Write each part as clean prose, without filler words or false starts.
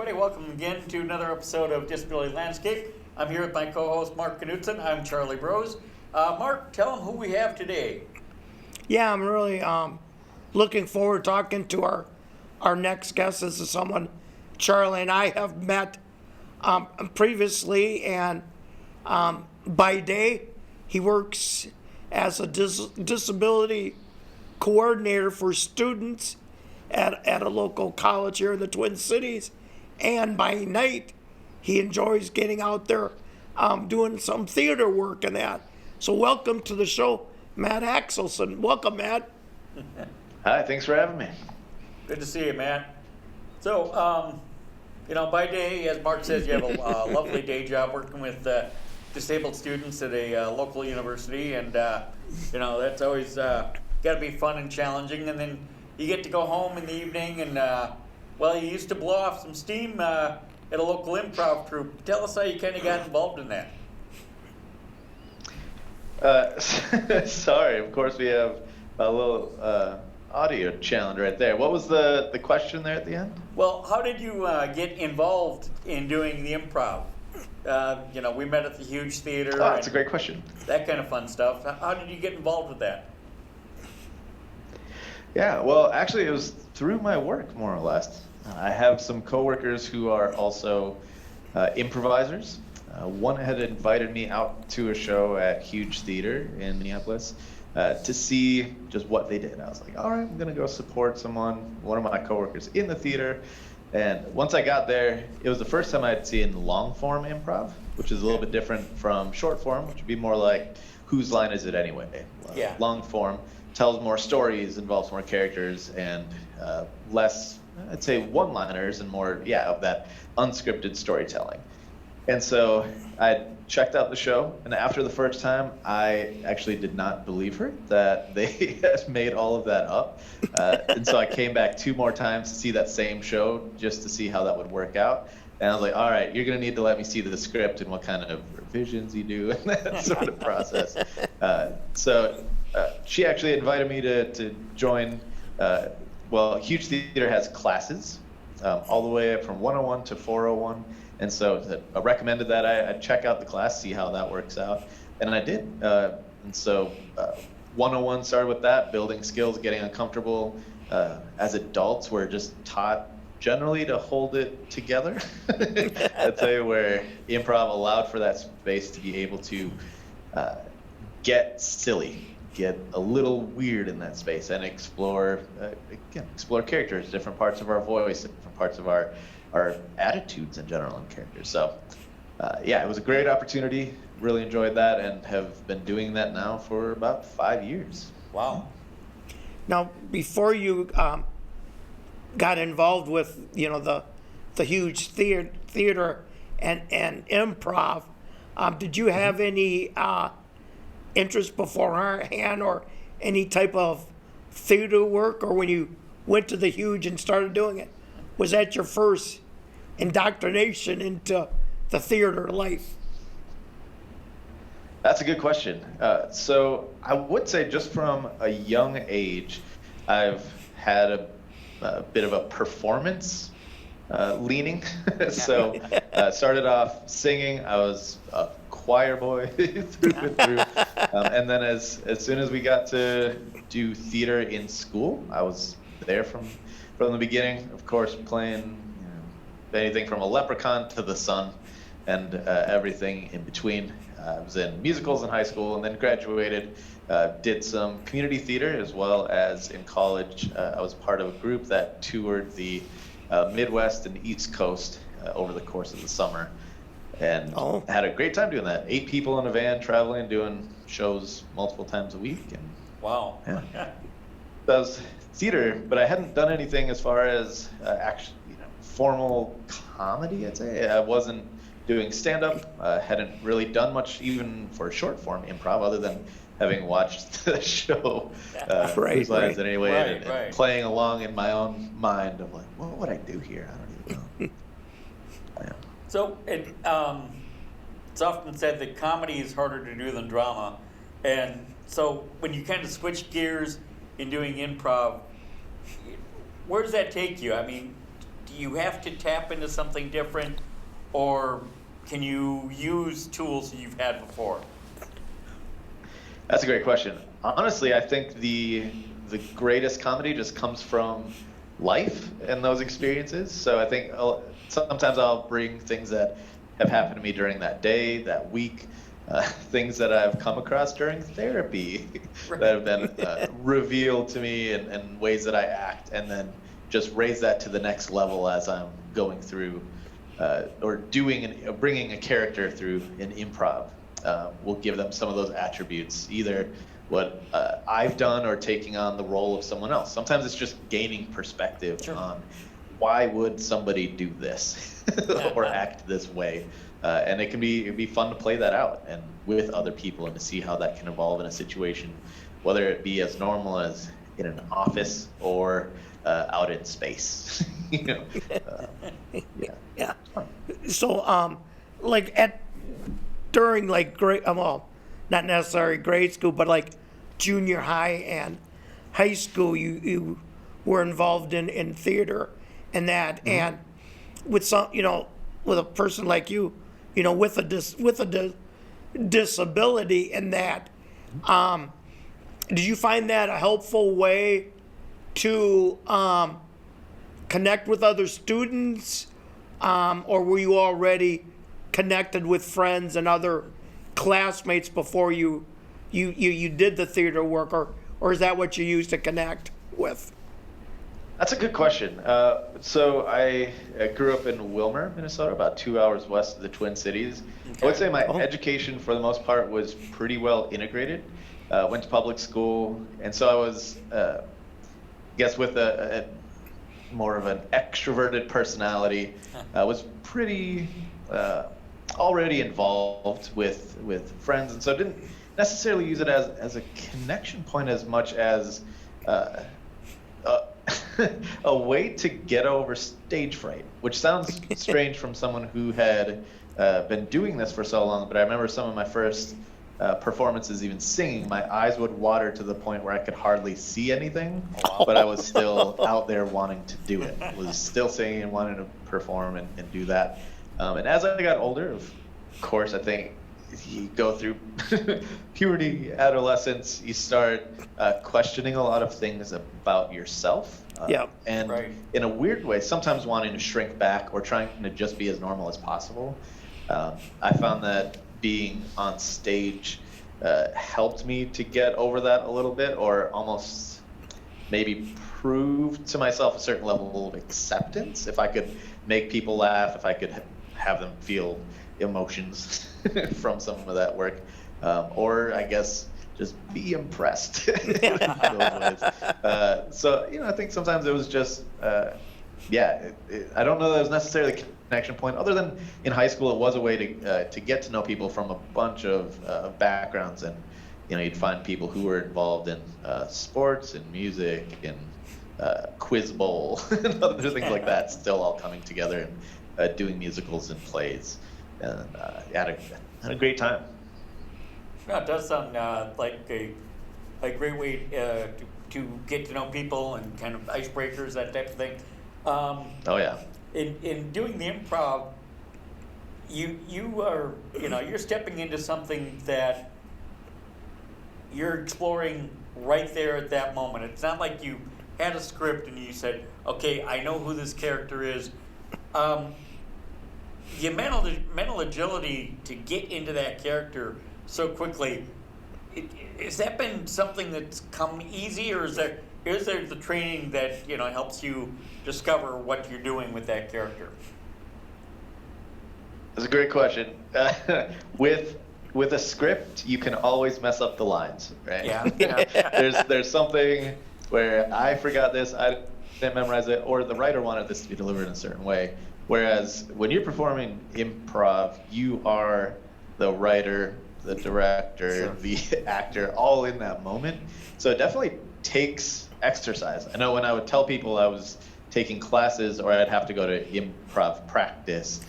everybody. Welcome again to another episode of Disability Landscape. I'm here with my co-host, Mark Knutson. I'm Charlie Brose. Mark, tell them who we have today. Yeah, I'm really looking forward to talking to our next guest. This is someone Charlie and I have met previously, and by day he works as a disability coordinator for students at a local college here in the Twin Cities, and by night he enjoys getting out there doing some theater work and that. So welcome to the show, Matt Axelson. Welcome, Matt. Hi, thanks for having me. Good to see you, Matt. So, by day, as Mark says, you have a lovely day job working with disabled students at a local university, and that's always got to be fun and challenging. And then you get to go home in the evening, and you used to blow off some steam at a local improv troupe. Tell us how you kind of got involved in that. Sorry, of course we have a little audio challenge right there. What was the question there at the end? Well, how did you get involved in doing the improv? We met at the huge theater. Oh, that's a great question. That kind of fun stuff. How did you get involved with that? Yeah, well, actually it was through my work, more or less. I have some coworkers who are also improvisers. One had invited me out to a show at Huge Theater in Minneapolis to see just what they did. I was like, all right, I'm gonna go support one of my coworkers in the theater. And once I got there, it was the first time I'd seen long form improv, which is a little bit different from short form, which would be more like, whose line is it anyway? Yeah. Long form tells more stories, involves more characters, and less, I'd say, one-liners and more, of that unscripted storytelling. And so I checked out the show, and after the first time, I actually did not believe her that they had made all of that up. And so I came back 2 more times to see that same show just to see how that would work out. And I was like, all right, you're going to need to let me see the script and what kind of revisions you do and that sort of process. So she actually invited me to join. Huge Theater has classes all the way up from 101 to 401. And so I recommended that I check out the class, see how that works out. And I did. And so 101 started with that, building skills, getting uncomfortable. As adults, we're just taught generally to hold it together. I'd say where improv allowed for that space to be able to get silly, get a little weird in that space, and explore characters, different parts of our voice, different parts of our attitudes in general and characters. So it was a great opportunity, really enjoyed that, and have been doing that now for about 5 years. Wow. Now, before you got involved with the huge theater and improv, did you have any interest beforehand or any type of theater work, or when you went to the huge and started doing it, was that your first indoctrination into the theater life? That's a good question. So I would say just from a young age, I've had a bit of a performance leaning. So started off singing. I was a choir boy through and through. And then as soon as we got to do theater in school, I was there from the beginning, of course, playing anything from a leprechaun to the sun and everything in between. I was in musicals in high school and then graduated, did some community theater as well as in college. I was part of a group that toured the Midwest and East Coast over the course of the summer, and had a great time doing that. 8 people in a van traveling, doing shows multiple times a week. And wow. Yeah. That was theater, but I hadn't done anything as far as actually formal comedy, I'd say. I wasn't doing stand-up. Hadn't really done much even for short form improv other than having watched the show slides anyway, and playing along in my own mind of like, what would I do here? I don't even know. So it's often said that comedy is harder to do than drama. And so when you kind of switch gears in doing improv, where does that take you? I mean, do you have to tap into something different, or can you use tools you've had before? That's a great question. Honestly, I think the greatest comedy just comes from life and those experiences. So I think sometimes I'll bring things that have happened to me during that day, that week, things that I've come across during therapy that have been revealed to me in ways that I act, and then just raise that to the next level as I'm going through or bringing a character through an improv. We'll give them some of those attributes, either what I've done or taking on the role of someone else. Sometimes it's just gaining perspective on why would somebody do this or act this way. And it'd be fun to play that out and with other people and to see how that can evolve in a situation, whether it be as normal as in an office or out in space. Yeah. So, like during like grade, well, not necessarily grade school, but like junior high and high school, you were involved in theater and that, and with some, with a person like you, with a disability and that, did you find that a helpful way to connect with other students, or were you already connected with friends and other classmates before you did the theater work, or is that what you used to connect with? That's a good question. So I grew up in Wilmer, Minnesota, about 2 hours west of the Twin Cities. I would say my education, for the most part, was pretty well integrated. Went to public school, and so I was, I guess, with a more of an extroverted personality. Was pretty already involved with friends, and so didn't necessarily use it as a connection point as much as a way to get over stage fright, which sounds strange from someone who had been doing this for so long. But I remember some of my first performances, even singing, my eyes would water to the point where I could hardly see anything, but I was still out there wanting to do it. I was still singing and wanting to perform and do that. And as I got older, of course, I think you go through puberty, adolescence, you start questioning a lot of things about yourself. And in a weird way, sometimes wanting to shrink back or trying to just be as normal as possible. I found that being on stage helped me to get over that a little bit, or almost maybe prove to myself a certain level of acceptance. If I could make people laugh, if I could have them feel emotions from some of that work, or I guess just be impressed in those ways. So I think sometimes it was just I don't know that it was necessarily a connection point, other than in high school it was a way to get to know people from a bunch of backgrounds, and you'd find people who were involved in sports and music and quiz bowl and other things like that, still all coming together and doing musicals and plays, and had a great time. Yeah, it does sound like a great way to get to know people and kind of icebreakers, that type of thing. In doing the improv, you are you're stepping into something that you're exploring right there at that moment. It's not like you had a script and you said, okay, I know who this character is. Your mental agility to get into that character so quickly, has that been something that's come easy, or is there the training that helps you discover what you're doing with that character? That's a great question. With a script, you can always mess up the lines, right? Yeah. There's something where I forgot this, I didn't memorize it, or the writer wanted this to be delivered in a certain way. Whereas when you're performing improv, you are the writer, the director, the actor, all in that moment. So it definitely takes exercise. I know when I would tell people I was taking classes or I'd have to go to improv practice,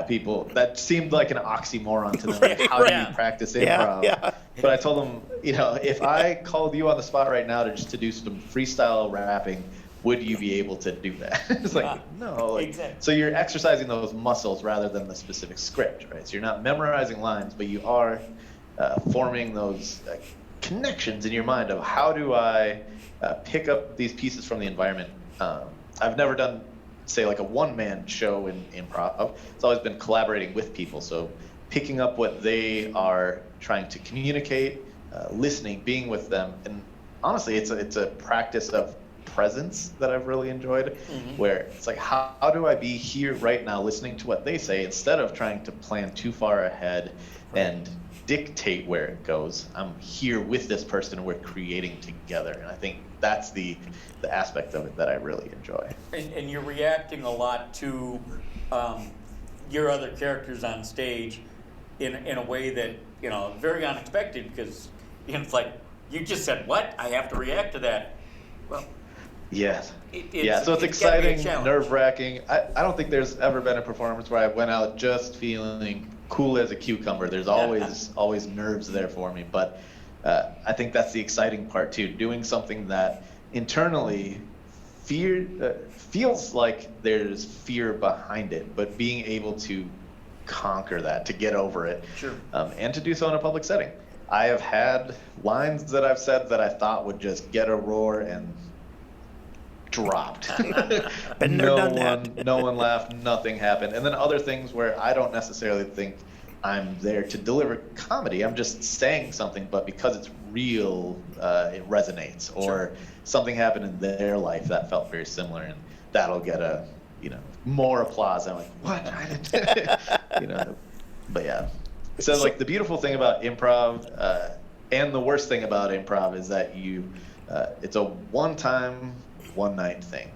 people, that seemed like an oxymoron to them. Like, how do you practice improv? But I told them, if I called you on the spot right now to do some freestyle rapping, would you be able to do that? It's like, no. Like, Exactly. So you're exercising those muscles rather than the specific script, right? So you're not memorizing lines, but you are forming those connections in your mind of how do I pick up these pieces from the environment. I've never done, say, like a one-man show in improv. It's always been collaborating with people. So picking up what they are trying to communicate, listening, being with them. And honestly, it's a practice of presence that I've really enjoyed, where it's like, how do I be here right now listening to what they say instead of trying to plan too far ahead and dictate where it goes. I'm here with this person and we're creating together. And I think that's the aspect of it that I really enjoy. And you're reacting a lot to your other characters on stage in a way that, very unexpected, because it's like, you just said, what? I have to react to that. Well, yes. So it's exciting, nerve-wracking. I don't think there's ever been a performance where I went out just feeling cool as a cucumber. There's always nerves there for me. But I think that's the exciting part too, doing something that internally feels like there's fear behind it, but being able to conquer that, to get over it, sure. And to do so in a public setting. I have had lines that I've said that I thought would just get a roar and dropped. No one laughed, nothing happened. And then other things where I don't necessarily think I'm there to deliver comedy. I'm just saying something, but because it's real, it resonates. Or sure. Something happened in their life that felt very similar, and that'll get more applause. I'm like, what? I didn't, But yeah. So like the beautiful thing about improv, and the worst thing about improv is that it's a one-time, one-night thing.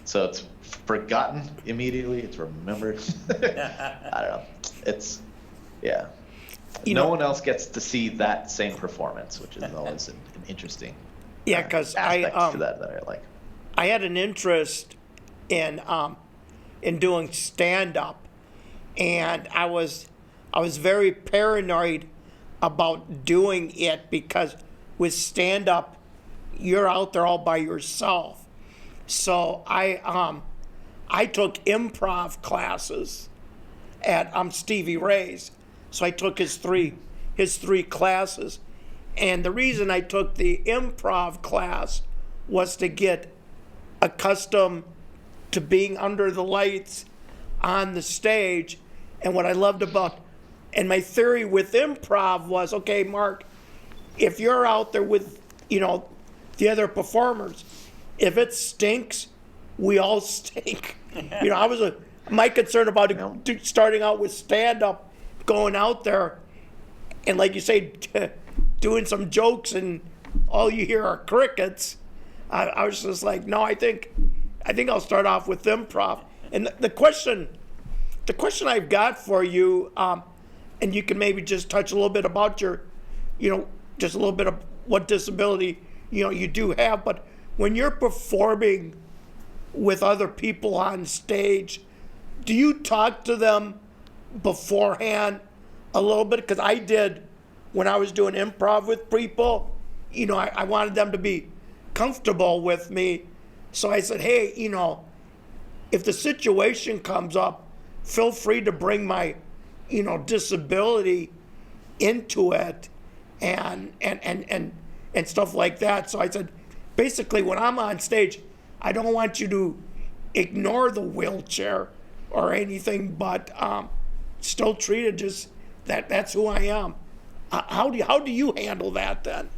So it's forgotten immediately. It's remembered. I don't know. It's, yeah. No one else gets to see that same performance, which is always an interesting because aspect to that I like. I had an interest in doing stand-up, and I was very paranoid about doing it because with stand-up, you're out there all by yourself. So I took improv classes at Stevie Ray's. So I took his three classes. And the reason I took the improv class was to get accustomed to being under the lights on the stage. And what I loved and my theory with improv was, okay, Mark, if you're out there with, the other performers, if it stinks, we all stink. My concern about starting out with stand-up, going out there, and like you say, doing some jokes, and all you hear are crickets. I was just like, no, I think I'll start off with improv. And the question I've got for you, and you can maybe just touch a little bit about your, just a little bit of what disability, you do have, but when you're performing with other people on stage, do you talk to them beforehand a little bit? Because I did when I was doing improv with people. I wanted them to be comfortable with me. So I said, hey, if the situation comes up, feel free to bring my, disability into it and stuff like that. So I said, basically, when I'm on stage, I don't want you to ignore the wheelchair or anything, but still treat it just that's who I am. How do you handle that then?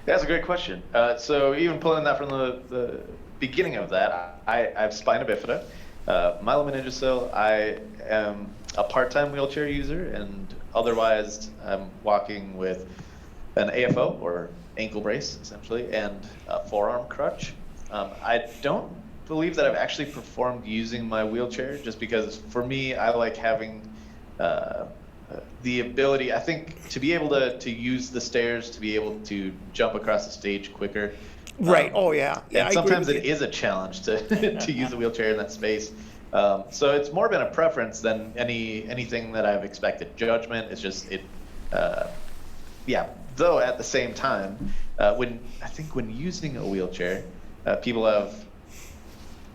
That's a great question. So even pulling that from the beginning of that, I have spina bifida, myelomeningocele. I am a part-time wheelchair user, and otherwise I'm walking with an AFO, or ankle brace, essentially, and a forearm crutch. I don't believe that I've actually performed using my wheelchair, just because for me, I like having the ability, I think, to be able to use the stairs, to be able to jump across the stage quicker. Right. Oh, yeah. And sometimes it is a challenge to use a wheelchair in that space. So it's more been a preference than anything that I've expected judgment. It's just Though at the same time, when using a wheelchair, people have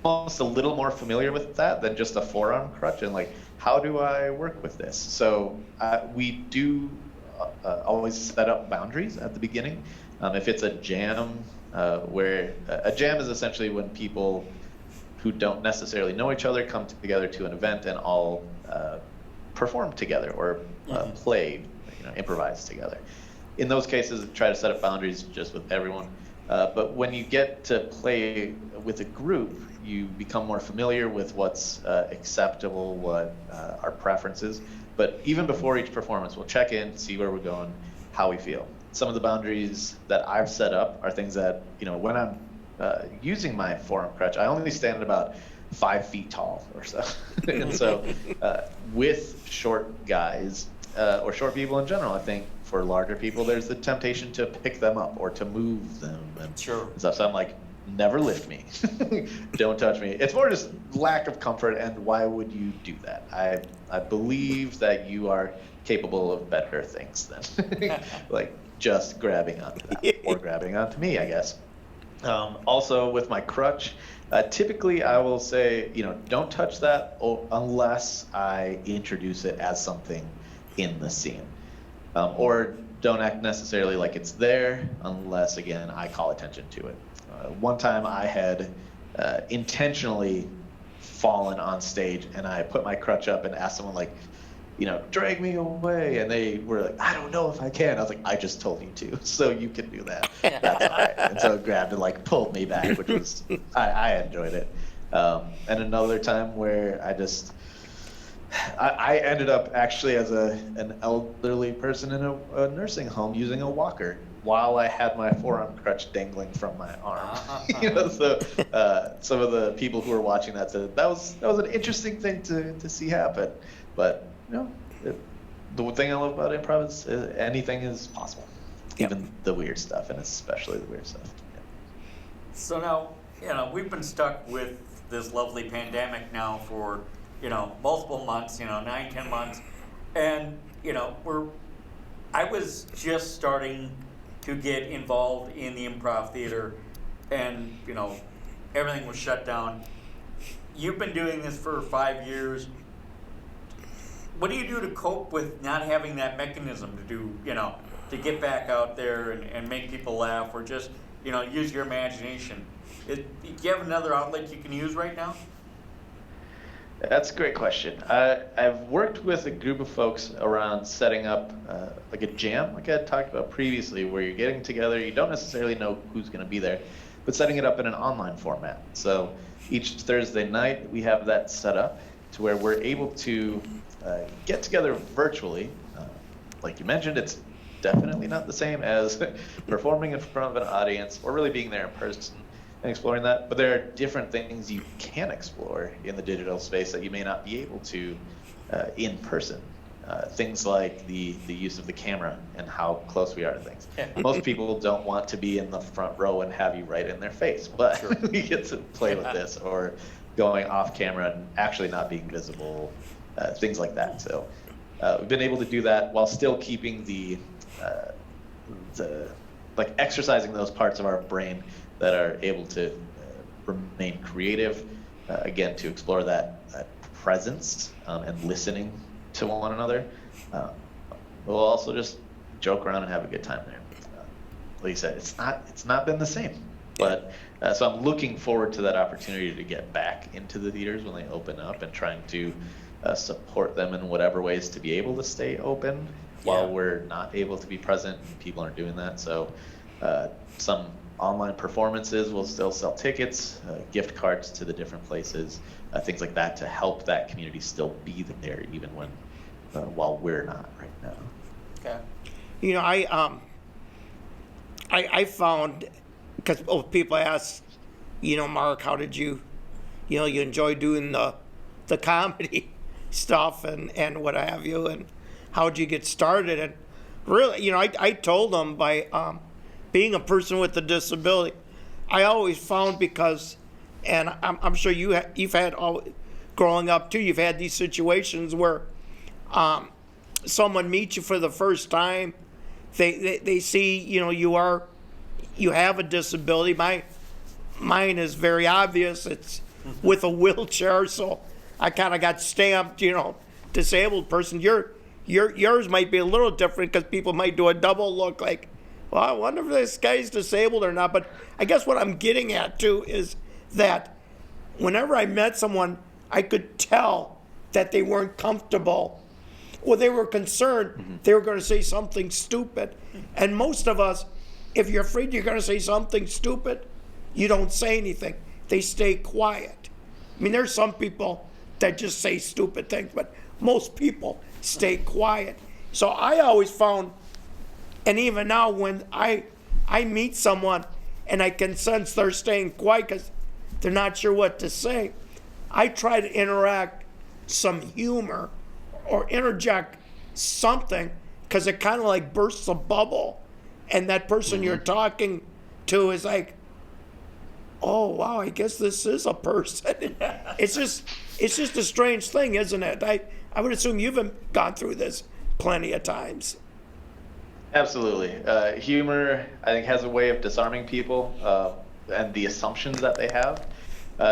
almost a little more familiar with that than just a forearm crutch, and like, how do I work with this? So we do always set up boundaries at the beginning. If it's a jam, where a jam is essentially when people who don't necessarily know each other come together to an event and all perform together or play, improvise together. In those cases, try to set up boundaries just with everyone. But when you get to play with a group, you become more familiar with what's acceptable, what our preferences. But even before each performance, we'll check in, see where we're going, how we feel. Some of the boundaries that I've set up are things that, when I'm using my forearm crutch, I only stand about 5 feet tall or so. And so with short guys, or short people in general, I think for larger people, there's the temptation to pick them up or to move them and stuff. So I'm like, never lift me. Don't touch me. It's more just lack of comfort, and why would you do that? I believe that you are capable of better things than like just grabbing onto that or grabbing onto me, I guess. Also with my crutch, typically I will say, don't touch that unless I introduce it as something in the scene. Or don't act necessarily like it's there unless, again, I call attention to it. One time I had intentionally fallen on stage, and I put my crutch up and asked someone, like, drag me away. And they were like, I don't know if I can. I was like, I just told you to, so you can do that. That's all right. And so it grabbed and like pulled me back, which was, I enjoyed it. And another time where I ended up actually as an elderly person in a nursing home using a walker while I had my forearm crutch dangling from my arm. So some of the people who were watching that said that was an interesting thing to see happen. But the thing I love about improv is anything is possible, even the weird stuff, and especially the weird stuff. Yeah. So now, we've been stuck with this lovely pandemic now for multiple months, 9-10 months, and I was just starting to get involved in the improv theater, and everything was shut down. You've been doing this for 5 years. What do you do to cope with not having that mechanism to do, to get back out there and make people laugh, or just use your imagination? Do you have another outlet you can use right now? That's a great question. I've worked with a group of folks around setting up like a jam, like I talked about previously, where you're getting together, you don't necessarily know who's going to be there, but setting it up in an online format. So each Thursday night, we have that set up to where we're able to get together virtually. Like you mentioned, it's definitely not the same as performing in front of an audience or really being there in person and exploring that, but there are different things you can explore in the digital space that you may not be able to in person. Things like the use of the camera and how close we are to things. Most people don't want to be in the front row and have you right in their face, but we get to play with this, or going off camera and actually not being visible, things like that. So we've been able to do that while still keeping the like exercising those parts of our brain that are able to remain creative, again, to explore that presence and listening to one another. We'll also just joke around and have a good time there. Like you said, it's not been the same, but so I'm looking forward to that opportunity to get back into the theaters when they open up, and trying to support them in whatever ways to be able to stay open while we're not able to be present and people aren't doing that. So some online performances will still sell tickets, gift cards to the different places, things like that, to help that community still be there even when while we're not right now. Okay. I found, because people ask, Mark, how did you enjoy doing the comedy stuff and what have you, and how did you get started? And really, I told them by being a person with a disability, I always found, because, and I'm sure you've had growing up too, you've had these situations where someone meets you for the first time, they see you have a disability. mine is very obvious. It's with a wheelchair, so I kind of got stamped, disabled person. Yours might be a little different because people might do a double look like, well, I wonder if this guy's disabled or not. But I guess what I'm getting at, too, is that whenever I met someone, I could tell that they weren't comfortable or they were concerned they were going to say something stupid. And most of us, if you're afraid you're going to say something stupid, you don't say anything. They stay quiet. I mean, there's some people that just say stupid things, but most people stay quiet. So I always found, and even now when I meet someone and I can sense they're staying quiet because they're not sure what to say, I try to interact some humor or interject something because it kind of like bursts a bubble, and that person you're talking to is like, oh wow, I guess this is a person. It's just a strange thing, isn't it? I would assume you've gone through this plenty of times. Absolutely. Humor, I think, has a way of disarming people and the assumptions that they have.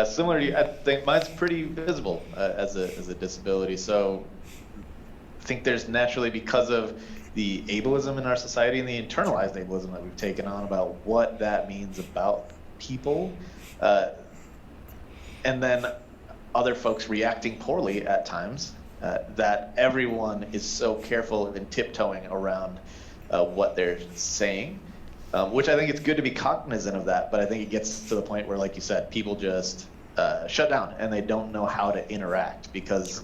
Similar to you, I think mine's pretty visible as a disability. So I think there's naturally, because of the ableism in our society and the internalized ableism that we've taken on about what that means about people, and then other folks reacting poorly at times, that everyone is so careful and tiptoeing around what they're saying, which I think it's good to be cognizant of that, but I think it gets to the point where, like you said, people just shut down and they don't know how to interact because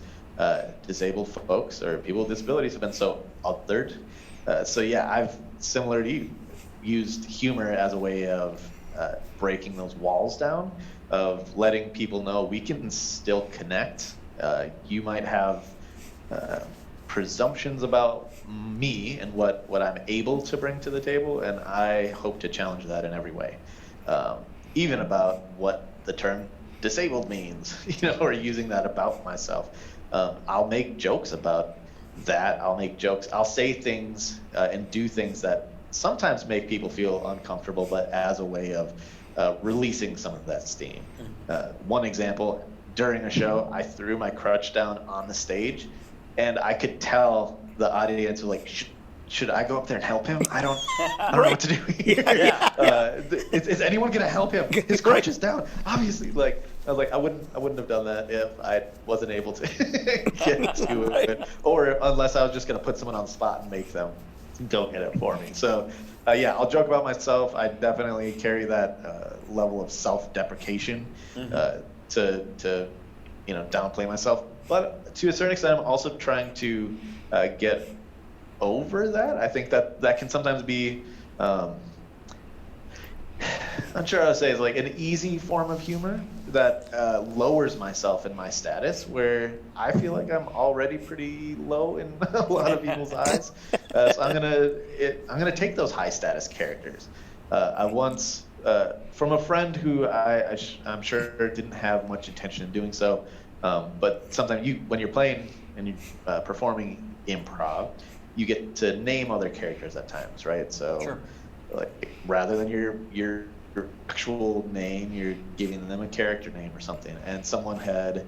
disabled folks or people with disabilities have been so othered. So yeah, I've, similar to you, used humor as a way of breaking those walls down, of letting people know we can still connect. You might have presumptions about me and what I'm able to bring to the table, and I hope to challenge that in every way. Even about what the term disabled means, or using that about myself. I'll make jokes about that. I'll say things and do things that sometimes make people feel uncomfortable, but as a way of releasing some of that steam. One example, during a show, I threw my crutch down on the stage, and I could tell the audience was like, should I go up there and help him? I don't know what to do here. Is anyone gonna help him? His crutch is down. Obviously, I was like, I wouldn't have done that if I wasn't able to get to it, or unless I was just gonna put someone on the spot and make them go get it for me. So yeah, I'll joke about myself. I definitely carry that level of self-deprecation to downplay myself. But to a certain extent, I'm also trying to get over that. I think that can sometimes be, I'm sure I would say, is like an easy form of humor that lowers myself in my status, where I feel like I'm already pretty low in a lot of people's eyes. So I'm gonna take those high status characters. I once, from a friend who I'm sure didn't have much intention in doing so, but sometimes when you're playing and you're performing improv, you get to name other characters at times, right? So, sure. Like, rather than your actual name, you're giving them a character name or something. And someone had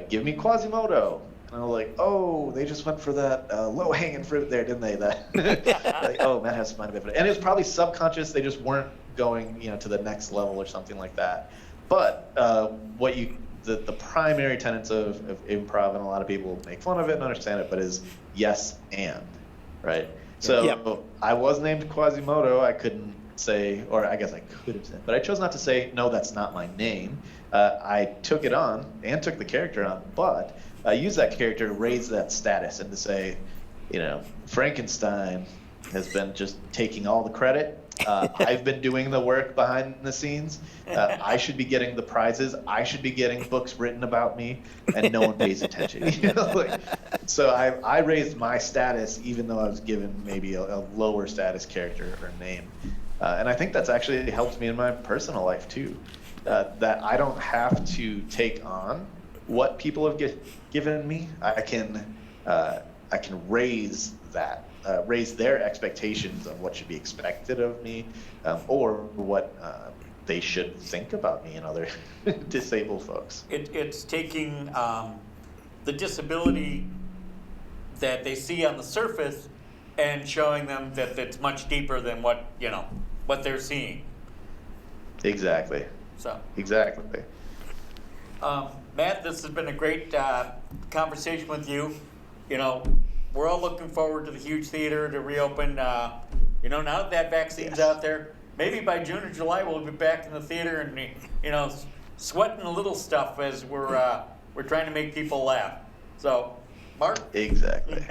given me Quasimodo, and I was like, oh, they just went for that low-hanging fruit there, didn't they? That like, oh, Matt has to find a bit of it. And it was probably subconscious. They just weren't going, to the next level or something like that. But the primary tenets of improv, and a lot of people make fun of it and understand it, but is yes and, right? So I was named Quasimodo. I couldn't say, or I guess I could have said, but I chose not to say, no, that's not my name. I took it on and took the character on, but I used that character to raise that status and to say, Frankenstein has been just taking all the credit. I've been doing the work behind the scenes. I should be getting the prizes. I should be getting books written about me, and no one pays attention. So I raised my status, even though I was given maybe a lower status character or name. And I think that's actually helped me in my personal life too. That I don't have to take on what people have given me. I can raise that. Raise their expectations of what should be expected of me, or what they should think about me and other disabled folks. It's taking the disability that they see on the surface and showing them that it's much deeper than what they're seeing. Exactly. So, Exactly. Matt, this has been a great conversation with you. We're all looking forward to the huge theater to reopen. Now that vaccine's out there, maybe by June or July we'll be back in the theater and sweating a little stuff as we're trying to make people laugh. So, Mark. Exactly.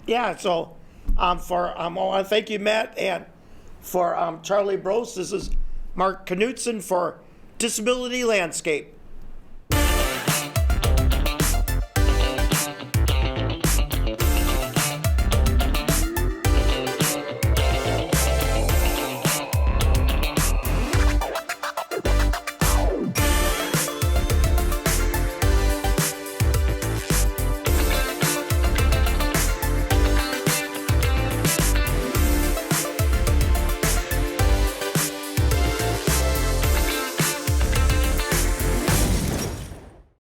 Yeah, so I want to thank you, Matt, and for Charlie Brose, this is Mark Knutson for Disability Landscape.